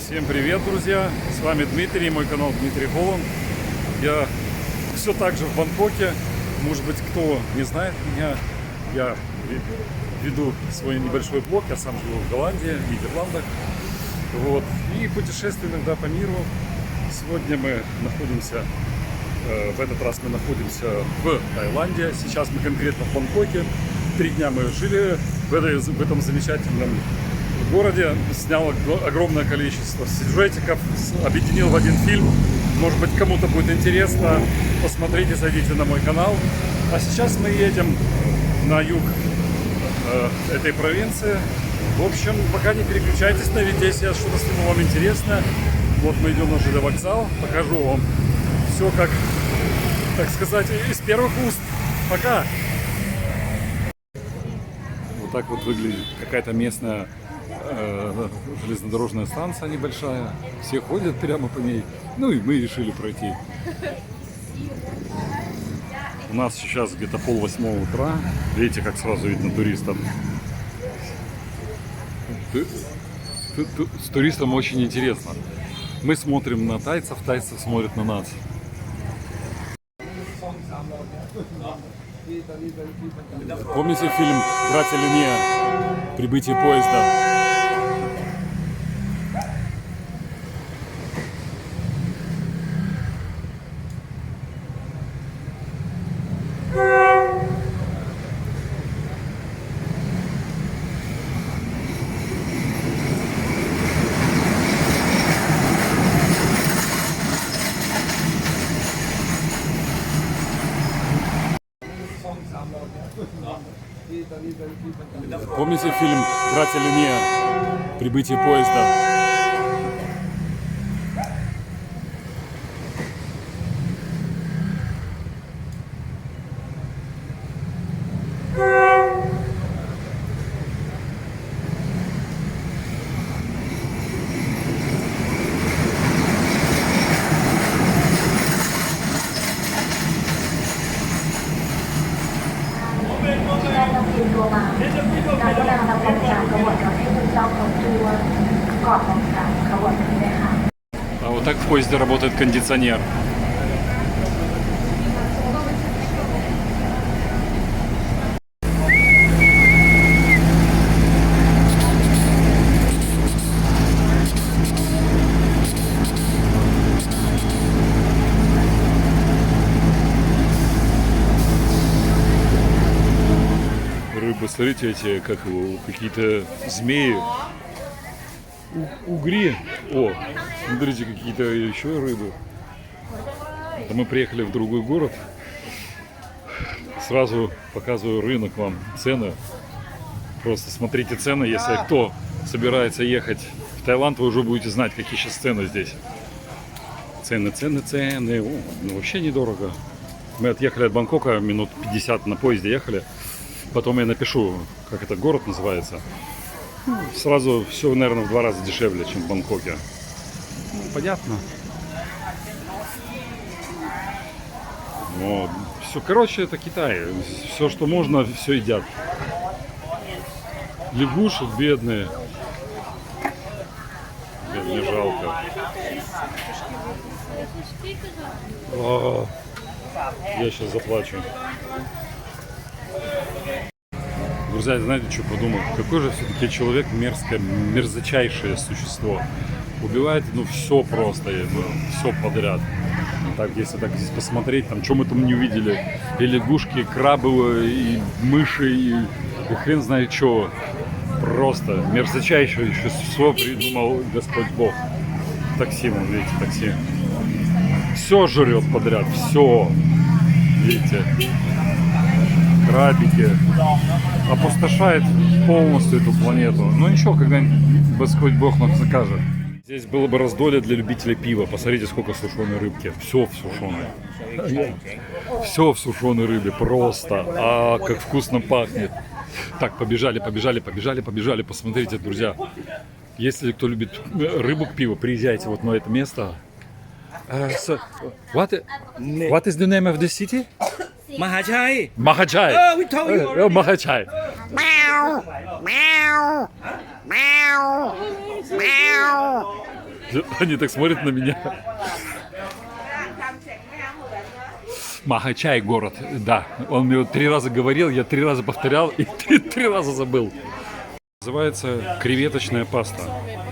Всем привет, друзья! С вами Дмитрий, мой канал Дмитрий Холланд. Я все так же в Бангкоке. Может быть, кто не знает меня, я веду свой небольшой блог. Я сам живу в Голландии, в Нидерландах. Вот. И путешествую иногда по миру. Сегодня мы находимся, в этот раз мы находимся в Таиланде. Сейчас мы конкретно в Бангкоке. 3 дня мы жили в этом замечательном городе, снял огромное количество сюжетиков, объединил в один фильм. Может быть, кому-то будет интересно. Посмотрите, зайдите на мой канал. А сейчас мы едем на юг этой провинции. В общем, пока не переключайтесь, наведитесь, я что-то сниму вам интересно. Вот мы идем на ЖД вокзал, покажу вам все как, так сказать, из первых уст. Пока! Вот так вот выглядит какая-то местная железнодорожная станция небольшая. Все ходят прямо по ней. Ну и мы решили пройти. У нас сейчас где-то 7:30 утра. Видите, как сразу видно туристов. С туристом очень интересно. Мы смотрим на тайцев, тайцы смотрят на нас. Помните фильм «Братья Люмьер»? Прибытие поезда. Помните фильм «Братья Люмьер»? Прибытие поезда. А вот так в поезде работает кондиционер. Рыбы, смотрите, эти, как его, какие-то змеи. Угри. О, смотрите, какие-то еще рыбы. Это мы приехали в другой город. Сразу показываю рынок вам, цены. Просто смотрите цены, если кто собирается ехать в Таиланд, вы уже будете знать, какие сейчас цены здесь. Цены. О, ну, вообще недорого. Мы отъехали от Бангкока, минут 50 на поезде ехали. Потом я напишу, как этот город называется. Сразу все, наверное, в 2 раза дешевле, чем в Бангкоке. Ну, понятно. Но все, короче, это Китай. Все, что можно, все едят. Лягушек бедные. Бедные, жалко. Я сейчас заплачу. Друзья, знаете, что подумал? Какой же все-таки человек мерзкое, мерзочайшее существо. Убивает, ну, все просто, ну, все подряд. Так, если так здесь посмотреть, там, что мы там не увидели. И лягушки, и крабы, и мыши, и хрен знает что. Просто мерзочайшее существо придумал Господь Бог. Такси, вон, видите, такси. Все жрет подряд, все. Видите? Крабики. Опустошает полностью эту планету. Но ничего, когда-нибудь Господь Бог нам закажет. Здесь было бы раздолье для любителей пива. Посмотрите, сколько сушеной рыбки. Все в сушеной. Все в сушеной рыбе. Просто. А как вкусно пахнет. Так, побежали. Посмотрите, друзья. Если кто любит рыбу к пиву, приезжайте вот на это место. What is the name of the city? Mahachai. Mahachai. Oh, we told you already. Mahachai. Meow, meow, meow, meow. Они так смотрят на меня. Махачай город, да. Он мне 3 раза говорил, я 3 раза повторял и 3 раза забыл. Называется креветочная паста.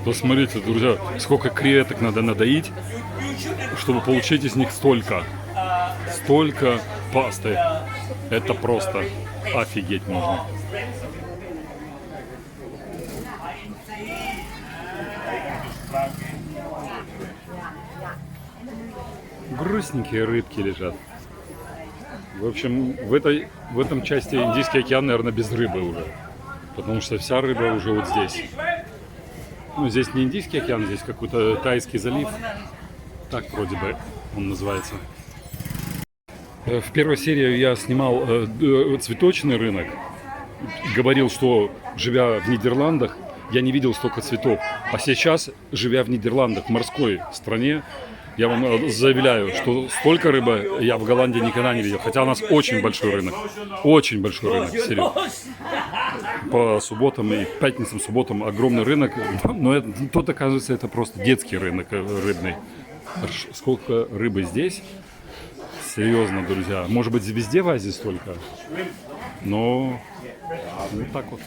Посмотрите, друзья, сколько креветок надо надоить, чтобы получить из них столько пасты. Это просто офигеть можно. Грустненькие рыбки лежат. В общем, в этом части Индийский океан, наверное, без рыбы уже. Потому что вся рыба уже вот здесь. Ну, здесь не Индийский океан, здесь какой-то Тайский залив. Так вроде бы он называется. В первой серии я снимал цветочный рынок. Говорил, что живя в Нидерландах, я не видел столько цветов. А сейчас, живя в Нидерландах, в морской стране, я вам заявляю, что столько рыбы я в Голландии никогда не видел. Хотя у нас очень большой рынок. Очень большой рынок, серьезно. По субботам и пятницам, субботам огромный рынок. Но тут, оказывается, это просто детский рынок рыбный. Сколько рыбы здесь? Серьезно, друзья. Может быть, везде в Азии столько. Но вот так вот.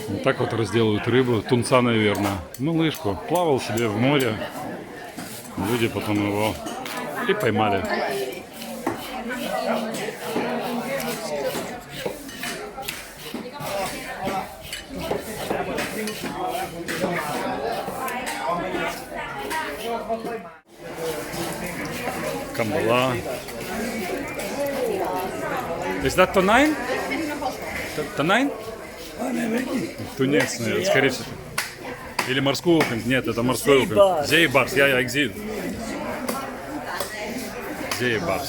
Вот так вот разделывают рыбу. Тунца, наверное. Малышку. Плавал себе в море. Люди потом его и поймали. Камбала. Is that tonight? Тонайн? Тунец, наверное, скорее всего. Или морской окунь. Нет, это морской окунь. Зейбарс, я экзит. Зейбарс.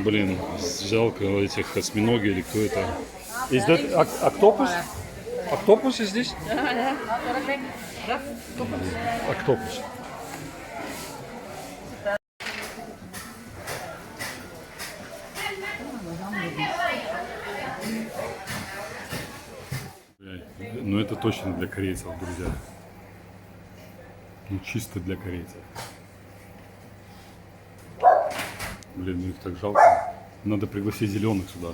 Блин, жалко этих осьминоги или кто это. Is that октопус? Октопус здесь? Октопус. Ну это точно для корейцев, друзья. Ну чисто для корейцев. Блин, ну их так жалко. Надо пригласить зеленых сюда.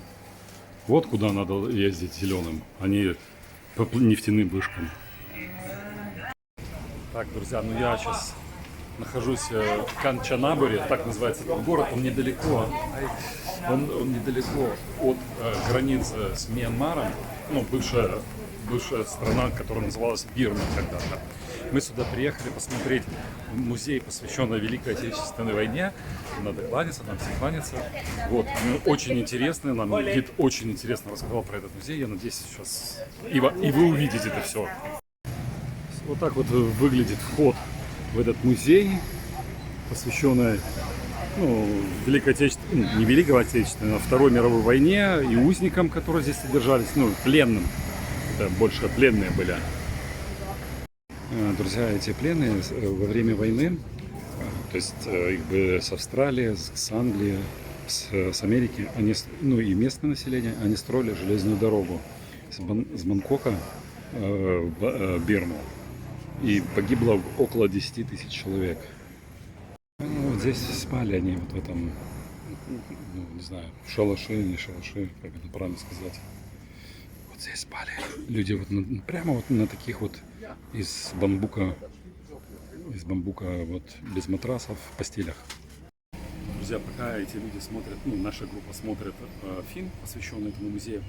Вот куда надо ездить зеленым, а не по нефтяным вышкам. Так, друзья, ну я сейчас нахожусь в Канчанабуре, так называется этот город. Он недалеко, он недалеко от границы с Мьянмаром. Ну, бывшая страна, которая называлась Бирма когда-то. Мы сюда приехали посмотреть музей, посвященный Великой Отечественной войне. Надо кланяться, нам все кланяться. Вот, очень интересно, нам гид очень интересно рассказал про этот музей. Я надеюсь, сейчас и вы увидите это все. Вот так вот выглядит вход в этот музей, посвященный Великой Отечественной, не Великой Отечественной, а Второй мировой войне и узникам, которые здесь содержались, пленным. Это больше пленные были. Друзья, эти пленные во время войны, то есть их бы с Австралии, с Англии, с Америки, они, и местное население, они строили железную дорогу с Бангкока в Бирму. И погибло около 10 тысяч человек. Вот здесь спали они вот в этом, не знаю, шалаши, не шалаши, как это правильно сказать. Вот здесь спали люди вот прямо вот на таких вот из бамбука вот без матрасов в постелях. Друзья, пока эти люди смотрят, наша группа смотрит фильм, посвященный этому музею,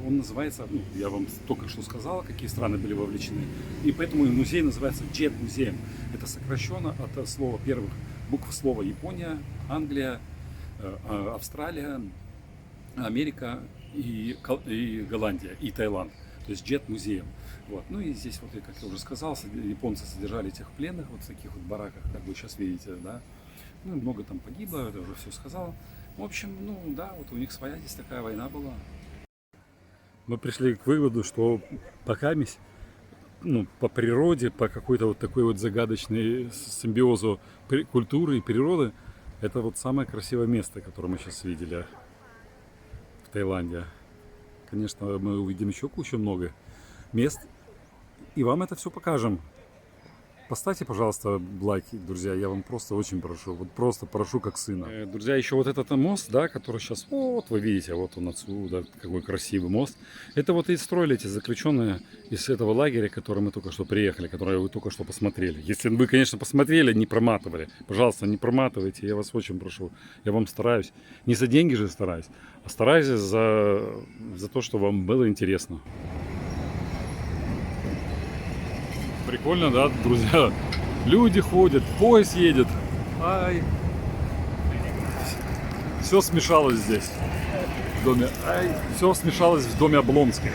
он называется, я вам только что сказал, какие страны были вовлечены, и поэтому музей называется Джет музеем. Это сокращенно от слова первых букв слова Япония, Англия, Австралия, Америка и Голландия, и Таиланд. То есть Джет музеем. Вот. Ну и здесь, вот, как я уже сказал, японцы содержали этих пленных вот в таких вот бараках, как вы сейчас видите, да. Много там погибло, это уже все сказал. В общем, да, вот у них своя здесь такая война была. Мы пришли к выводу, что пока ну, по природе, по какой-то вот такой вот загадочной симбиозу культуры и природы, это вот самое красивое место, которое мы сейчас видели в Таиланде. Конечно, мы увидим еще кучу много мест, и вам это все покажем. Поставьте, пожалуйста, лайки, друзья, я вам просто очень прошу, вот просто прошу как сына. Друзья, еще вот этот мост, да, который сейчас, вот вы видите, вот он отсюда, какой красивый мост. Это вот и строили эти заключенные из этого лагеря, который мы только что приехали, который вы только что посмотрели. Если вы, конечно, посмотрели, не проматывали, пожалуйста, не проматывайте, я вас очень прошу. Я вам стараюсь, не за деньги же стараюсь, а стараюсь за то, что вам было интересно. Прикольно, да, друзья? Люди ходят, поезд едет. Ай. Все смешалось здесь. В доме. Ай. Все смешалось в доме Облонских.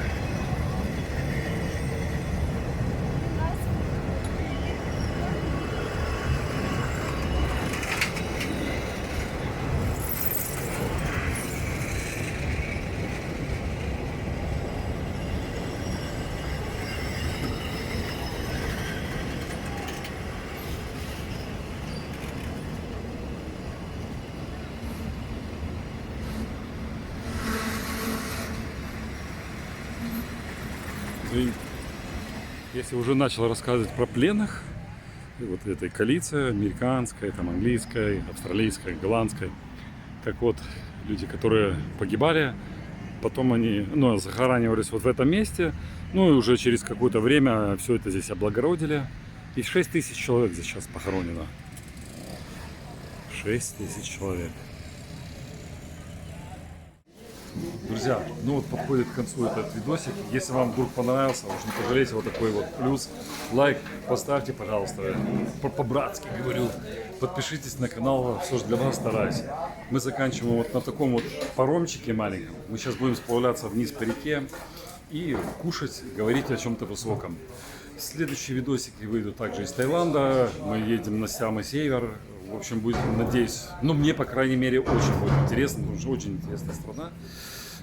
И если уже начал рассказывать про пленных, вот этой коалиции американской, там английской, австралийской, голландской, так вот, люди, которые погибали, потом они, ну, захоранивались вот в этом месте, ну и уже через какое-то время все это здесь облагородили, и 6 тысяч человек здесь сейчас похоронено. 6 тысяч человек. Друзья, ну вот подходит к концу этот видосик. Если вам вдруг понравился, уж не пожалейте вот такой вот плюс, лайк, поставьте, пожалуйста, по-братски говорю. Подпишитесь на канал, все же для вас стараюсь. Мы заканчиваем вот на таком вот паромчике маленьком. Мы сейчас будем сплавляться вниз по реке и кушать, говорить о чем-то высоком. Следующие видосики выйдут также из Таиланда. Мы едем на самый север. В общем, будет, надеюсь, ну мне, по крайней мере, очень будет интересно, потому что очень интересная страна.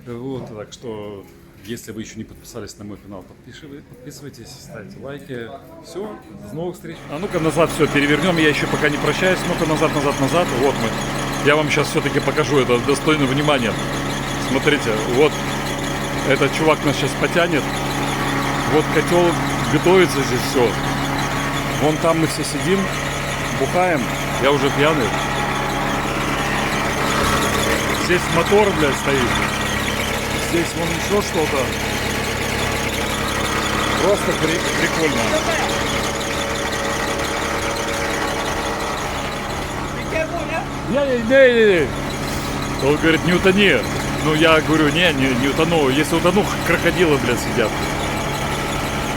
Вот, так что, если вы еще не подписались на мой канал, подписывайтесь, ставьте лайки. Все, до новых встреч. А ну-ка назад все перевернем, я еще пока не прощаюсь. Ну-ка назад. Вот мы. Я вам сейчас все-таки покажу, это достойно внимания. Смотрите, вот этот чувак нас сейчас потянет. Вот котел готовится здесь все. Вон там мы все сидим, бухаем. Я уже пьяный. Здесь мотор, блядь, стоит. Здесь вон еще что-то. Просто прикольно. Не. Он говорит, не утони. Ну я говорю, не утону. Если утону, крокодилы, блядь, сидят.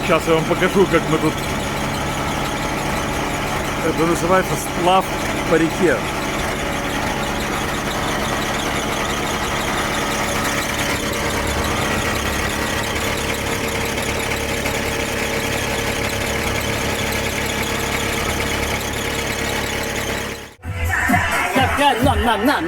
Сейчас я вам покажу, как мы тут... Это называется сплав по реке. Nam.